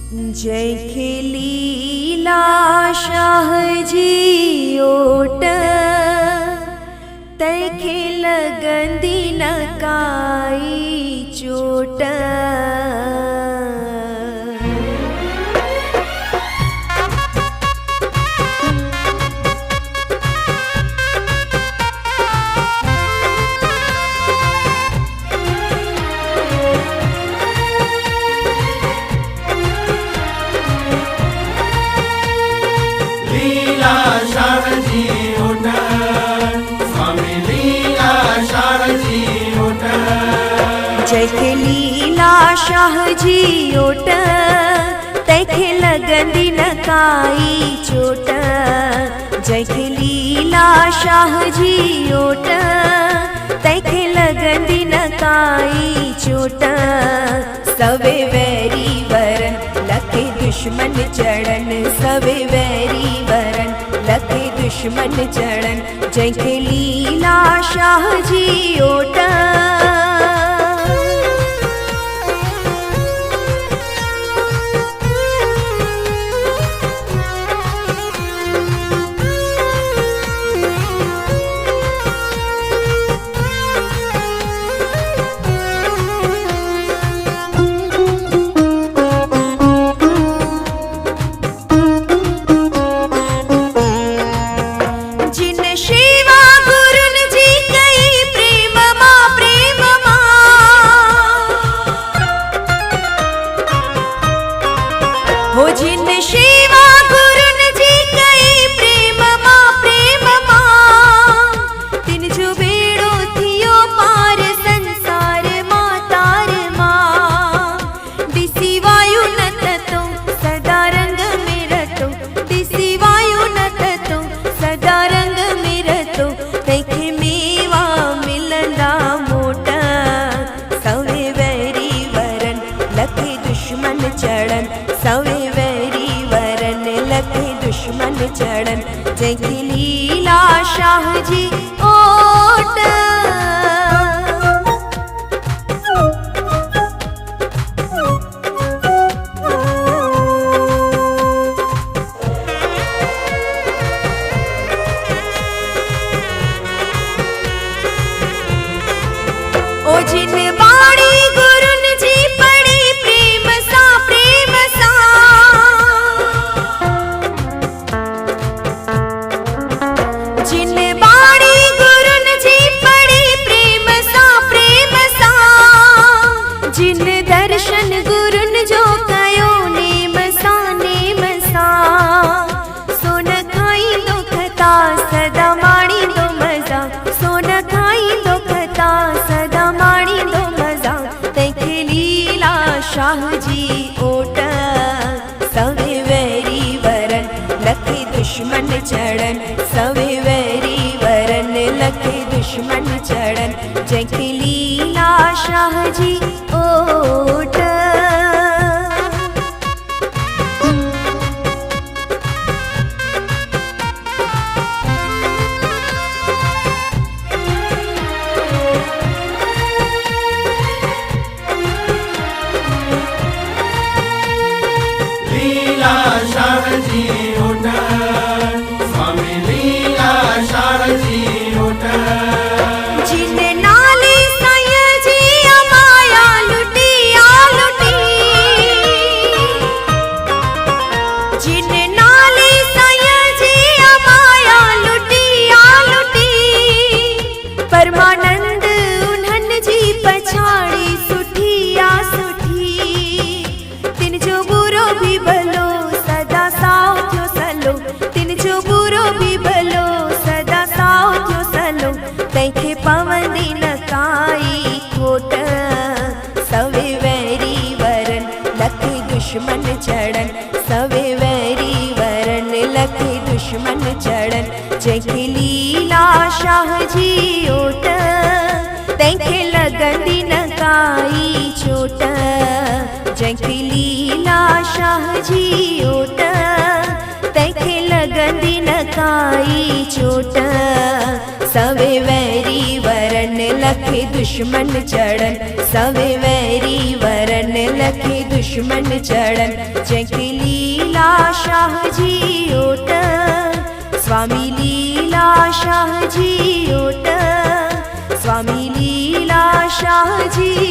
जैखे लीला शाह जी ओट तैखे लगंदी न काई चोट। जैखे लीला शाह जी ओट तैखे लगंदी न काई चोट। जैखे लीला शाह जी ओट तैखे लगंदी न काई चोट। सवे वैरी वरन लखे दुश्मन चढ़न, सवे वैरी वरन लखे दुश्मन चढ़न। जैखे लीला शाह जी ओट हो जिन शिवा गुरुन जी कई प्रेम मां तिन जो बेड़ो थियो पार संसार मां तार मां। दिसी वायु न तो सदा रंग में रतो, दिसी वायु न तो सदा रंग में रतो। तैखे मेवा मिलंदा मोट, सवे वैरी वरन लखे दुश्मन चढ़न, सवे दुश्मन चढ़न। जैखे लीला शाह जी ओट ओ जिन बाणी गुरुन जी पड़ी प्रेम सा प्रेम सा। जिन बाणी गुरुन जी पड़ी प्रेम सा प्रेम सा। जिन दर्शन गुरुन जो कयो नेम सा नेम सा। सोन खाई दो खता सदा माणी दो मजा, सोन खाई दो खता सदा माणी दो मजा। तैखे लीला शाह जी ओट सवे वैरी वरन लखे दुश्मन चढ़न, सवे वैरी वरन लखे दुश्मन चढ़न। जैखे लीला शाह जी ओट लीला शाह जी ओट, स्वामी लीला शाह जी ओट। जिन नाली साईं जी अमाया लुटी आ लुटी, जिन नाली साईं जी अमाया लुटी आ लुटी। परमानंद उन्हन जी पछाड़ी सुठी आ सुठी। तिन जो बुरो भी भलो सदा साओ थियो सलो, तिन जो बुरो भी भलो सदा साओ थियो सलो। तैखे पवंदी न काई खोट, सवे वैरी वरन लखे दुश्मन चढ़न, सवे वैरी वरन लखे दुश्मन चढ़न। जैखे लीला शाह जी ओट तैखे लगंदी न काई चोट। जैखे लीला शाह जी ओट तैखे लगंदी न काई चोट। सवे वैरी वरन लखे दुश्मन चढ़न, सवे वैरी वरन लखे दुश्मन चढ़न। जंहिंखे लीला शाह जी ओट, स्वामी लीला शाह जी ओट, स्वामी लीला शाह जी